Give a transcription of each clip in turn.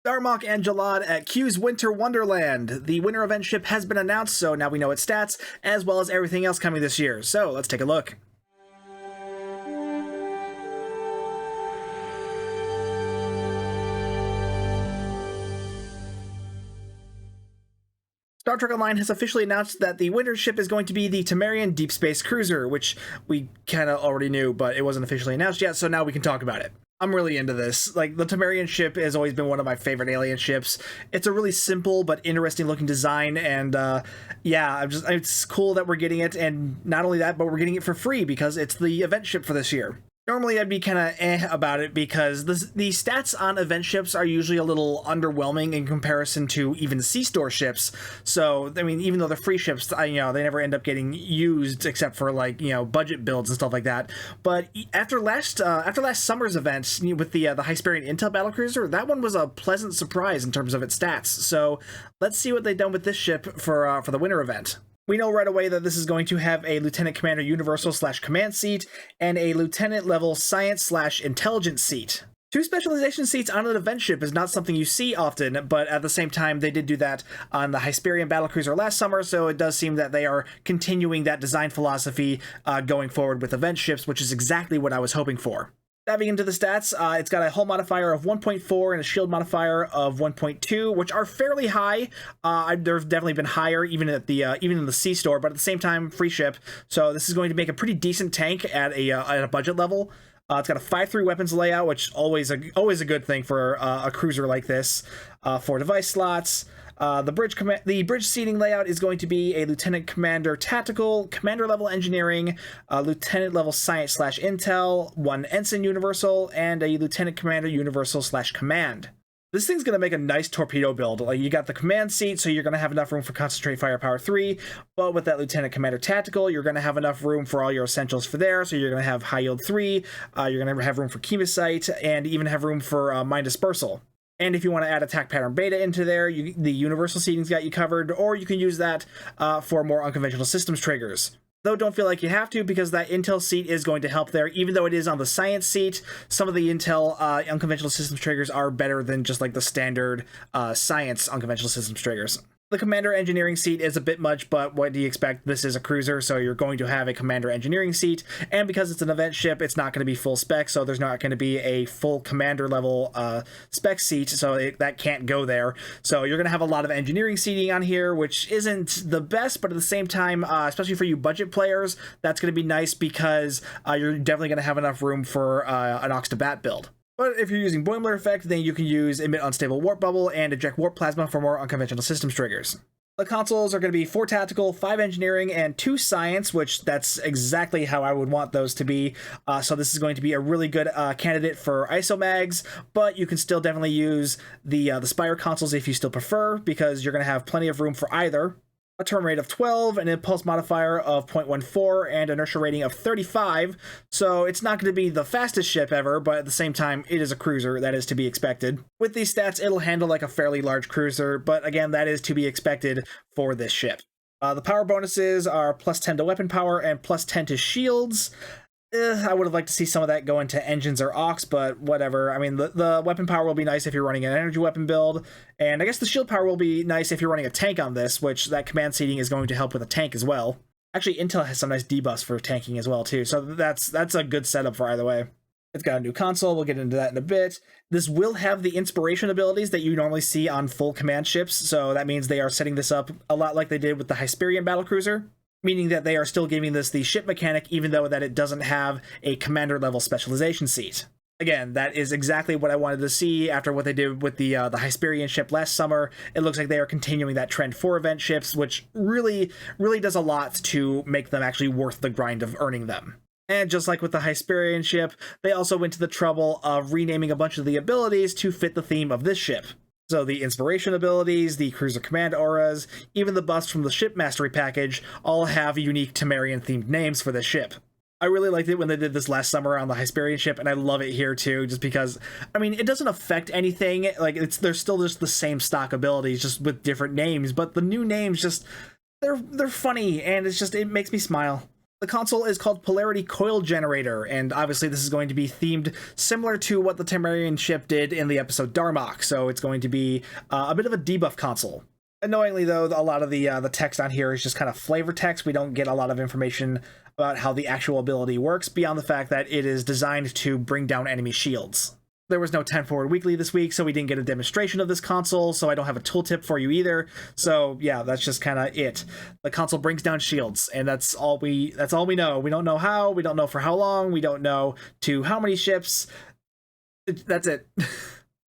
Darmok and Jalad at Q's Winter Wonderland. The winter event ship has been announced, so now we know its stats, as well as everything else coming this year. So let's take a look. Star Trek Online has officially announced that the winter ship is going to be the Tamarian Deep Space Cruiser, which we kind of already knew, but it wasn't officially announced yet, so now we can talk about it. I'm really into this. Like, the Tamarian ship has always been one of my favorite alien ships. It's a really simple but interesting looking design, and yeah, it's cool that we're getting it, and not only that, but we're getting it for free because it's the event ship for this year. Normally, I'd be kind of about it because the stats on event ships are usually a little underwhelming in comparison to even C-store ships. So, I mean, even though they're free ships, they never end up getting used except for budget builds and stuff like that. But after last summer's event with the Hyperion Intel Battlecruiser, that one was a pleasant surprise in terms of its stats. So, let's see what they've done with this ship for the winter event. We know right away that this is going to have a Lieutenant Commander Universal / Command seat and a Lieutenant level Science / Intelligence seat. 2 specialization seats on an event ship is not something you see often, but at the same time they did do that on the Hyperion Battlecruiser last summer, so it does seem that they are continuing that design philosophy going forward with event ships, which is exactly what I was hoping for. Diving into the stats, it's got a hull modifier of 1.4 and a shield modifier of 1.2, which are fairly high. There've definitely been higher even at the even in the C-store, but at the same time, free ship. So this is going to make a pretty decent tank at a budget level. It's got a 5-3 weapons layout, which always a good thing for a cruiser like this. 4 device slots. The bridge seating layout is going to be a Lieutenant Commander Tactical, Commander level Engineering, Lieutenant level Science / Intel, 1 Ensign Universal, and a Lieutenant Commander Universal / Command. This thing's going to make a nice torpedo build. Like, you got the command seat, so you're going to have enough room for Concentrate Firepower 3, but with that Lieutenant Commander Tactical, you're going to have enough room for all your essentials for there, so you're going to have High Yield 3, you're going to have room for Chemosite, and even have room for Mine Dispersal. And if you want to add Attack Pattern Beta into there, the Universal seating's got you covered, or you can use that for more unconventional systems triggers. Though don't feel like you have to, because that Intel seat is going to help there. Even though it is on the Science seat, some of the Intel unconventional systems triggers are better than just like the standard Science unconventional systems triggers. The Commander Engineering seat is a bit much, but what do you expect? This is a cruiser, so you're going to have a Commander Engineering seat, and because it's an event ship, it's not going to be full spec, so there's not going to be a full Commander level spec seat, so that can't go there. So you're going to have a lot of engineering seating on here, which isn't the best, but at the same time, especially for you budget players, that's going to be nice because you're definitely going to have enough room for an Ox to Bat build. But if you're using Boimler effect, then you can use Emit Unstable Warp Bubble and Eject Warp Plasma for more unconventional systems triggers. The consoles are going to be 4 Tactical, 5 Engineering, and 2 Science, which that's exactly how I would want those to be. So this is going to be a really good candidate for ISO-mags, but you can still definitely use the Spire consoles if you still prefer, because you're going to have plenty of room for either. A turn rate of 12, an impulse modifier of 0.14, and inertia rating of 35, so it's not going to be the fastest ship ever, but at the same time, it is a cruiser, that is to be expected. With these stats, it'll handle like a fairly large cruiser, but again, that is to be expected for this ship. The power bonuses are plus 10 to weapon power and plus 10 to shields. I would have liked to see some of that go into engines or aux, but whatever. I mean, the weapon power will be nice if you're running an energy weapon build, and I guess the shield power will be nice if you're running a tank on this, which that command seating is going to help with a tank as well. Actually, Intel has some nice debuffs for tanking as well, too, so that's a good setup for either way. It's got a new console, we'll get into that in a bit. This will have the inspiration abilities that you normally see on full command ships, so that means they are setting this up a lot like they did with the Hyperion Battlecruiser. Meaning that they are still giving this the ship mechanic, even though that it doesn't have a commander level specialization seat. Again, that is exactly what I wanted to see after what they did with the Hyperion ship last summer. It looks like they are continuing that trend for event ships, which really does a lot to make them actually worth the grind of earning them. And just like with the Hyperion ship, they also went to the trouble of renaming a bunch of the abilities to fit the theme of this ship. So the inspiration abilities, the cruiser command auras, even the buffs from the ship mastery package all have unique Tamarian themed names for this ship. I really liked it when they did this last summer on the Hyperion ship, and I love it here too, just because, I mean, it doesn't affect anything. Like, they're still just the same stock abilities, just with different names, but the new names just, they're funny, and it makes me smile. The console is called Polarity Coil Generator, and obviously this is going to be themed similar to what the Tamarian ship did in the episode Darmok, so it's going to be a bit of a debuff console. Annoyingly, though, a lot of the text on here is just kind of flavor text. We don't get a lot of information about how the actual ability works, beyond the fact that it is designed to bring down enemy shields. There was no 10 Forward Weekly this week, so we didn't get a demonstration of this console, so I don't have a tooltip for you either. So yeah, that's just kind of it. The console brings down shields, and that's all we know. We don't know how, we don't know for how long, we don't know to how many ships. That's it.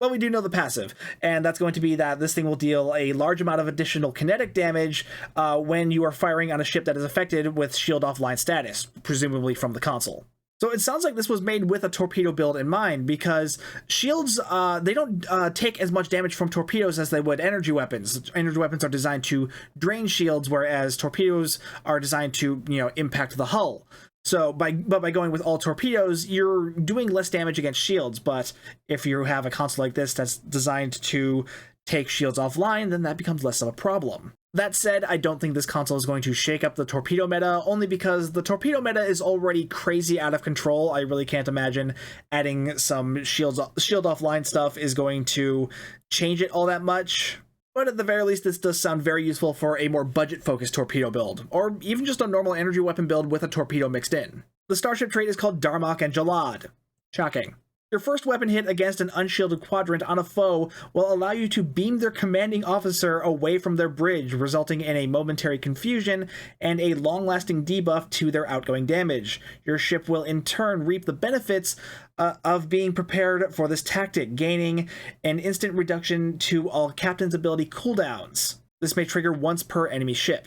Well, we do know the passive, and that's going to be that this thing will deal a large amount of additional kinetic damage when you are firing on a ship that is affected with shield offline status, presumably from the console. So it sounds like this was made with a torpedo build in mind, because shields, they don't take as much damage from torpedoes as they would energy weapons. Energy weapons are designed to drain shields, whereas torpedoes are designed to, impact the hull. So by going with all torpedoes, you're doing less damage against shields, but if you have a console like this that's designed to take shields offline, then that becomes less of a problem. That said, I don't think this console is going to shake up the torpedo meta, only because the torpedo meta is already crazy out of control. I really can't imagine adding some shield offline stuff is going to change it all that much. But at the very least, this does sound very useful for a more budget-focused torpedo build, or even just a normal energy weapon build with a torpedo mixed in. The starship trait is called Darmok and Jalad. Shocking. Your first weapon hit against an unshielded quadrant on a foe will allow you to beam their commanding officer away from their bridge, resulting in a momentary confusion and a long-lasting debuff to their outgoing damage. Your ship will in turn reap the benefits of being prepared for this tactic, gaining an instant reduction to all captain's ability cooldowns. This may trigger once per enemy ship.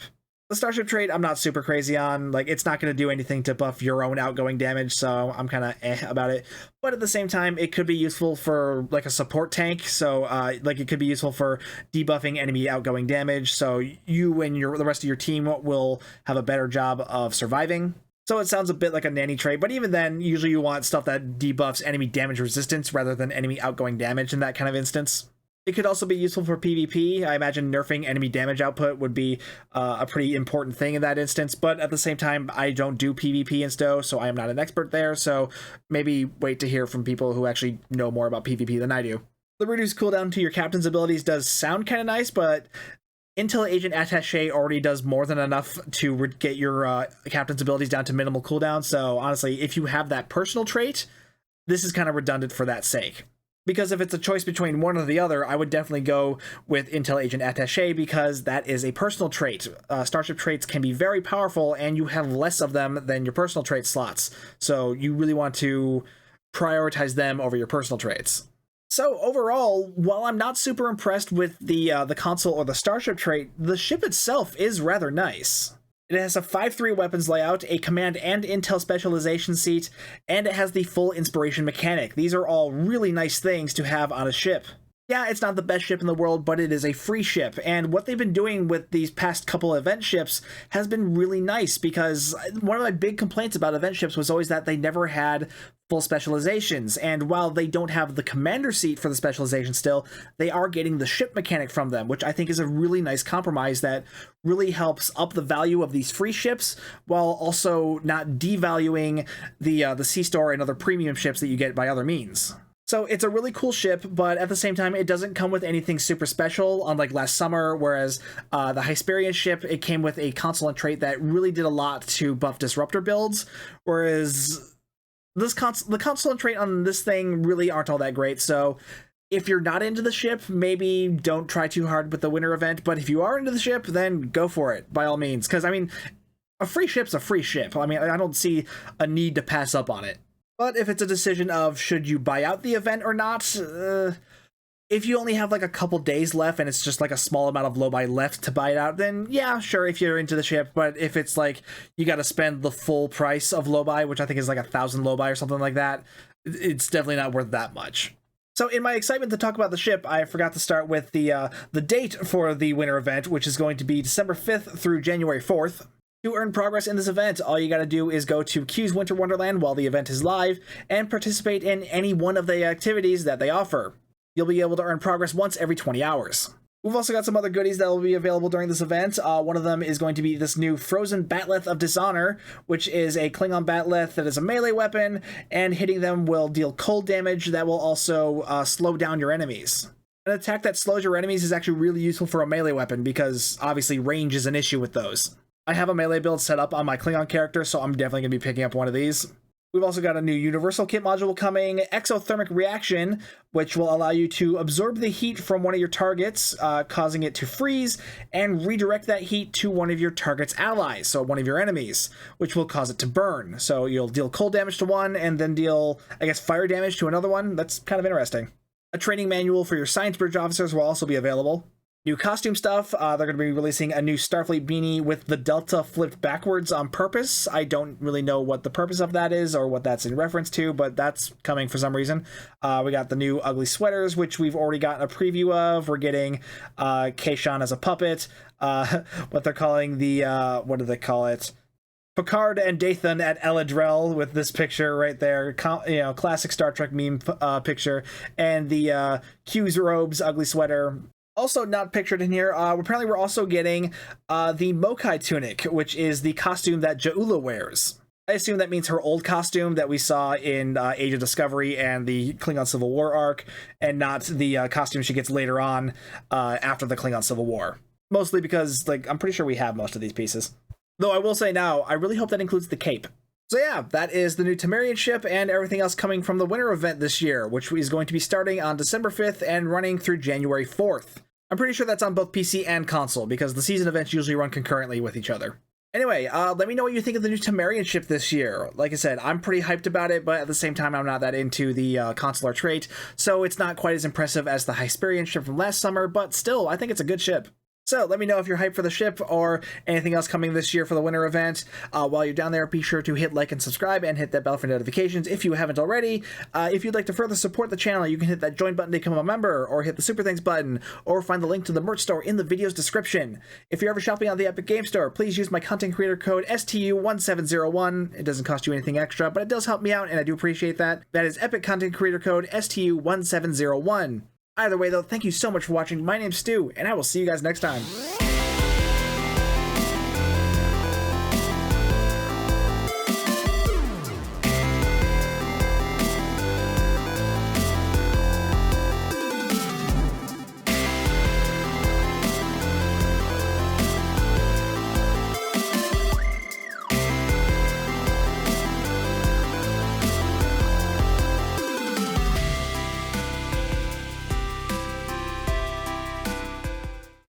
The starship trait I'm not super crazy on. Like, it's not going to do anything to buff your own outgoing damage, so I'm kind of about it. But at the same time, it could be useful for like a support tank, so it could be useful for debuffing enemy outgoing damage, so you and the rest of your team will have a better job of surviving. So it sounds a bit like a nanny trait, but even then, usually you want stuff that debuffs enemy damage resistance rather than enemy outgoing damage in that kind of instance. It could also be useful for PvP. I imagine nerfing enemy damage output would be a pretty important thing in that instance, but at the same time, I don't do PvP in STO, so I am not an expert there, so maybe wait to hear from people who actually know more about PvP than I do. The reduced cooldown to your captain's abilities does sound kind of nice, but Intel Agent Attaché already does more than enough to get your captain's abilities down to minimal cooldown, so honestly, if you have that personal trait, this is kind of redundant for that sake. Because if it's a choice between one or the other, I would definitely go with Intel Agent Attaché, because that is a personal trait. Starship traits can be very powerful, and you have less of them than your personal trait slots. So you really want to prioritize them over your personal traits. So overall, while I'm not super impressed with the console or the starship trait, the ship itself is rather nice. It has a 5-3 weapons layout, a command and intel specialization seat, and it has the full inspiration mechanic. These are all really nice things to have on a ship. Yeah, it's not the best ship in the world, but it is a free ship, and what they've been doing with these past couple event ships has been really nice, because one of my big complaints about event ships was always that they never had full specializations, and while they don't have the commander seat for the specialization still, they are getting the ship mechanic from them, which I think is a really nice compromise that really helps up the value of these free ships, while also not devaluing the Sea Star and other premium ships that you get by other means. So it's a really cool ship, but at the same time, it doesn't come with anything super special, unlike last summer, whereas the Hysperion ship, it came with a console and trait that really did a lot to buff disruptor builds, whereas the console and trait on this thing really aren't all that great. So if you're not into the ship, maybe don't try too hard with the winter event, but if you are into the ship, then go for it, by all means, because, I mean, a free ship's a free ship. I mean, I don't see a need to pass up on it. But if it's a decision of should you buy out the event or not, if you only have like a couple days left and it's just like a small amount of low buy left to buy it out, then yeah, sure, if you're into the ship. But if it's like you got to spend the full price of low buy, which I think is like 1,000 low buy or something like that, it's definitely not worth that much. So in my excitement to talk about the ship, I forgot to start with the date for the winter event, which is going to be December 5th through January 4th. To earn progress in this event, all you gotta do is go to Q's Winter Wonderland while the event is live, and participate in any one of the activities that they offer. You'll be able to earn progress once every 20 hours. We've also got some other goodies that will be available during this event. One of them is going to be this new Frozen Batleth of Dishonor, which is a Klingon Batleth that is a melee weapon, and hitting them will deal cold damage that will also slow down your enemies. An attack that slows your enemies is actually really useful for a melee weapon because obviously range is an issue with those. I have a melee build set up on my Klingon character, so I'm definitely going to be picking up one of these. We've also got a new Universal Kit module coming, Exothermic Reaction, which will allow you to absorb the heat from one of your targets, causing it to freeze, and redirect that heat to one of your target's allies, so one of your enemies, which will cause it to burn. So you'll deal cold damage to one, and then deal, I guess, fire damage to another one. That's kind of interesting. A training manual for your Science Bridge officers will also be available. New costume stuff, they're going to be releasing a new Starfleet beanie with the Delta flipped backwards on purpose. I don't really know what the purpose of that is or what that's in reference to, but that's coming for some reason. We got the new ugly sweaters, which we've already gotten a preview of. We're getting Kayshawn as a puppet, what they're calling the, what do they call it? Picard and Dathan at Eladrel with this picture right there, classic Star Trek meme picture, and the Q's robes ugly sweater. Also not pictured in here, apparently we're also getting the Mokai tunic, which is the costume that Ja'ula wears. I assume that means her old costume that we saw in Age of Discovery and the Klingon Civil War arc, and not the costume she gets later on after the Klingon Civil War. Mostly because, like, I'm pretty sure we have most of these pieces. Though I will say now, I really hope that includes the cape. So yeah, that is the new Tamarian ship and everything else coming from the winter event this year, which is going to be starting on December 5th and running through January 4th. I'm pretty sure that's on both PC and console, because the season events usually run concurrently with each other. Anyway, let me know what you think of the new Tamarian ship this year. Like I said, I'm pretty hyped about it, but at the same time, I'm not that into the consular trait, so it's not quite as impressive as the Hyperion ship from last summer, but still, I think it's a good ship. So let me know if you're hyped for the ship or anything else coming this year for the winter event. While you're down there, be sure to hit like and subscribe and hit that bell for notifications if you haven't already. If you'd like to further support the channel, you can hit that join button to become a member, or hit the super thanks button, or find the link to the merch store in the video's description. If you're ever shopping on the Epic Game Store, please use my content creator code STU1701. It doesn't cost you anything extra, but it does help me out, and I do appreciate that. That is Epic content creator code STU1701. Either way, though, thank you so much for watching. My name's Stu, and I will see you guys next time.